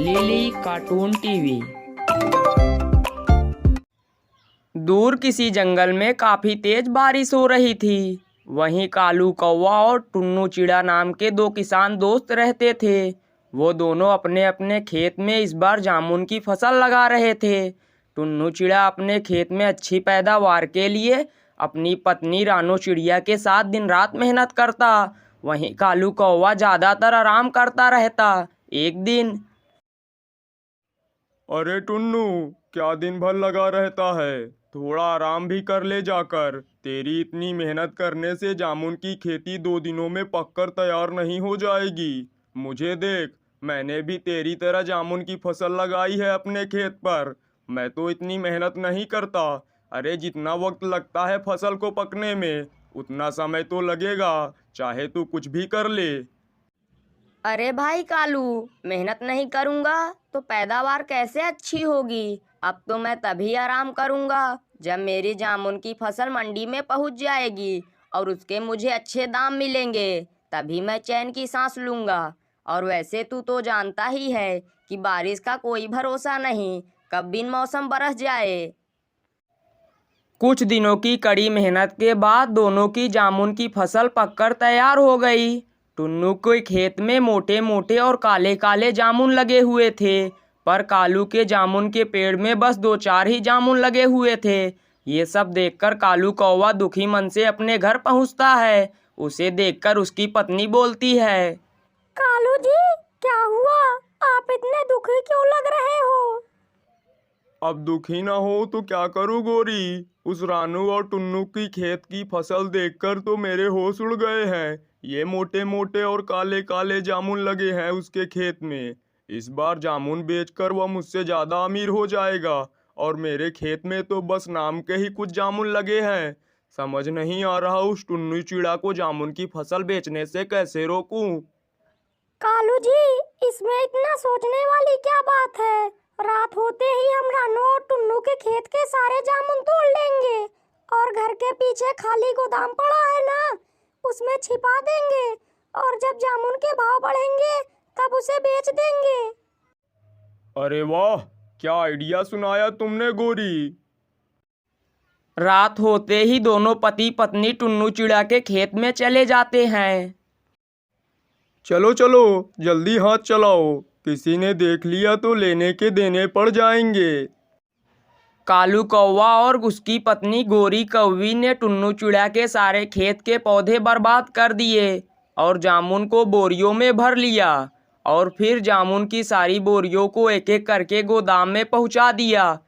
Lily cartoon TV. दूर किसी जंगल में काफी तेज बारिश हो रही थी। वहीं कालू कौवा और टुन्नू चिड़ा नाम के दो किसान दोस्त रहते थे। वो दोनों अपने अपने खेत में इस बार जामुन की फसल लगा रहे थे। टुन्नू चिड़ा अपने खेत में अच्छी पैदावार के लिए अपनी पत्नी रानो चिड़िया के साथ दिन रात मेहनत करता। वहीं कालू कौवा ज्यादातर आराम करता रहता। एक दिन, अरे टुन्नू, क्या दिन भर लगा रहता है? थोड़ा आराम भी कर ले जाकर। तेरी इतनी मेहनत करने से जामुन की खेती 2 दिनों में पककर तैयार नहीं हो जाएगी। मुझे देख, मैंने भी तेरी तरह जामुन की फसल लगाई है अपने खेत पर। मैं तो इतनी मेहनत नहीं करता। अरे जितना वक्त लगता है फसल को पकने में, उतना समय तो लगेगा, चाहे तू कुछ भी कर ले। अरे भाई कालू, मेहनत नहीं करूँगा तो पैदावार कैसे अच्छी होगी। अब तो मैं तभी आराम करूँगा जब मेरी जामुन की फसल मंडी में पहुँच जाएगी और उसके मुझे अच्छे दाम मिलेंगे। तभी मैं चैन की सांस लूँगा। और वैसे तू तो जानता ही है कि बारिश का कोई भरोसा नहीं, कब बिन मौसम बरस जाए। कुछ दिनों की कड़ी मेहनत के बाद दोनों की जामुन की फसल पककर तैयार हो गई। टुन्नू के खेत में मोटे मोटे और काले काले जामुन लगे हुए थे, पर कालू के जामुन के पेड़ में बस 2-4 ही जामुन लगे हुए थे। ये सब देखकर कालू कौवा दुखी मन से अपने घर पहुंचता है। उसे देखकर उसकी पत्नी बोलती है, कालू जी, क्या हुआ? आप इतने दुखी क्यों लग रहे हो? अब दुखी ना हो तो क्या करूं गोरी? उस रानू और टुन्नू की खेत की फसल देखकर तो मेरे होश उड़ गए हैं। ये मोटे मोटे और काले काले जामुन लगे हैं उसके खेत में। इस बार जामुन बेचकर वह मुझसे ज्यादा अमीर हो जाएगा, और मेरे खेत में तो बस नाम के ही कुछ जामुन लगे हैं। समझ नहीं आ रहा उस टुन्नू चिड़ा को जामुन की फसल बेचने से कैसे रोकूं। कालू जी, इसमें इतना सोचने वाली क्या बात है? रात होते ही हम रानू और टुन्नू के खेत के सारे जामुन तोड़ लेंगे और घर के पीछे खाली गोदाम पड़ा है ना, उसमें छिपा देंगे, और जब जामुन के भाव बढ़ेंगे तब उसे बेच देंगे। अरे वाह, क्या आइडिया सुनाया तुमने गोरी। रात होते ही दोनों पति पत्नी टुन्नू चिड़ा के खेत में चले जाते हैं। चलो चलो, जल्दी हाथ चलाओ, किसी ने देख लिया तो लेने के देने पड़ जाएंगे। कालू कौवा और उसकी पत्नी गोरी कौवी ने टुन्नू चिड़ा के सारे खेत के पौधे बर्बाद कर दिए और जामुन को बोरियों में भर लिया, और फिर जामुन की सारी बोरियों को एक एक करके गोदाम में पहुंचा दिया।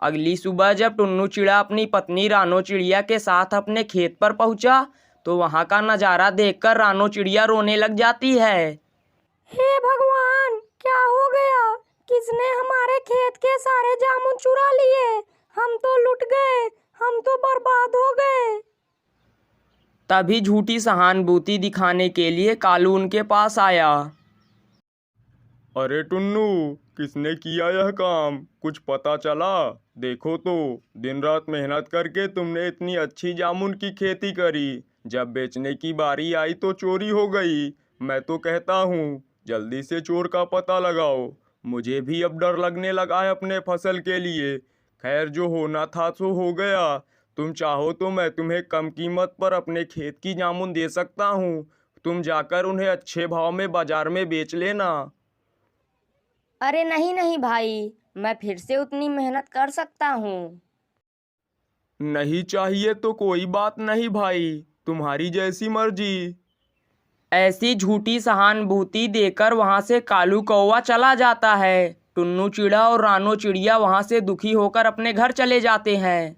अगली सुबह जब टुन्नू चिड़ा अपनी पत्नी रानो चिड़िया के साथ अपने खेत पर पहुंचा तो वहां का नज़ारा देखकर रानो चिड़िया रोने लग जाती है। हे भगवान, क्या हो गया? किसने हमारे खेत के सारे जामुन चुरा लिए? हम तो लुट गए, हम तो बर्बाद हो गए। तभी झूठी सहानुभूति दिखाने के लिए कालू उनके पास आया। अरे टुन्नू, किसने किया यह काम? कुछ पता चला? देखो तो, दिन रात मेहनत करके तुमने इतनी अच्छी जामुन की खेती करी, जब बेचने की बारी आई तो चोरी हो गई। मैं तो कहता हूँ जल्दी से चोर का पता लगाओ। मुझे भी अब डर लगने लगा है अपने फसल के लिए। खैर, जो होना था सो हो गया। तुम चाहो तो मैं तुम्हें कम कीमत पर अपने खेत की जामुन दे सकता हूँ। तुम जाकर उन्हें अच्छे भाव में बाजार में बेच लेना। अरे नहीं नहीं भाई, मैं फिर से उतनी मेहनत कर सकता हूँ। नहीं चाहिए तो कोई बात नहीं भाई, तुम्हारी जैसी मर्जी। ऐसी झूठी सहानुभूति देकर वहां से कालू कौवा चला जाता है। टुन्नू चिड़ा और रानो चिड़िया वहां से दुखी होकर अपने घर चले जाते हैं।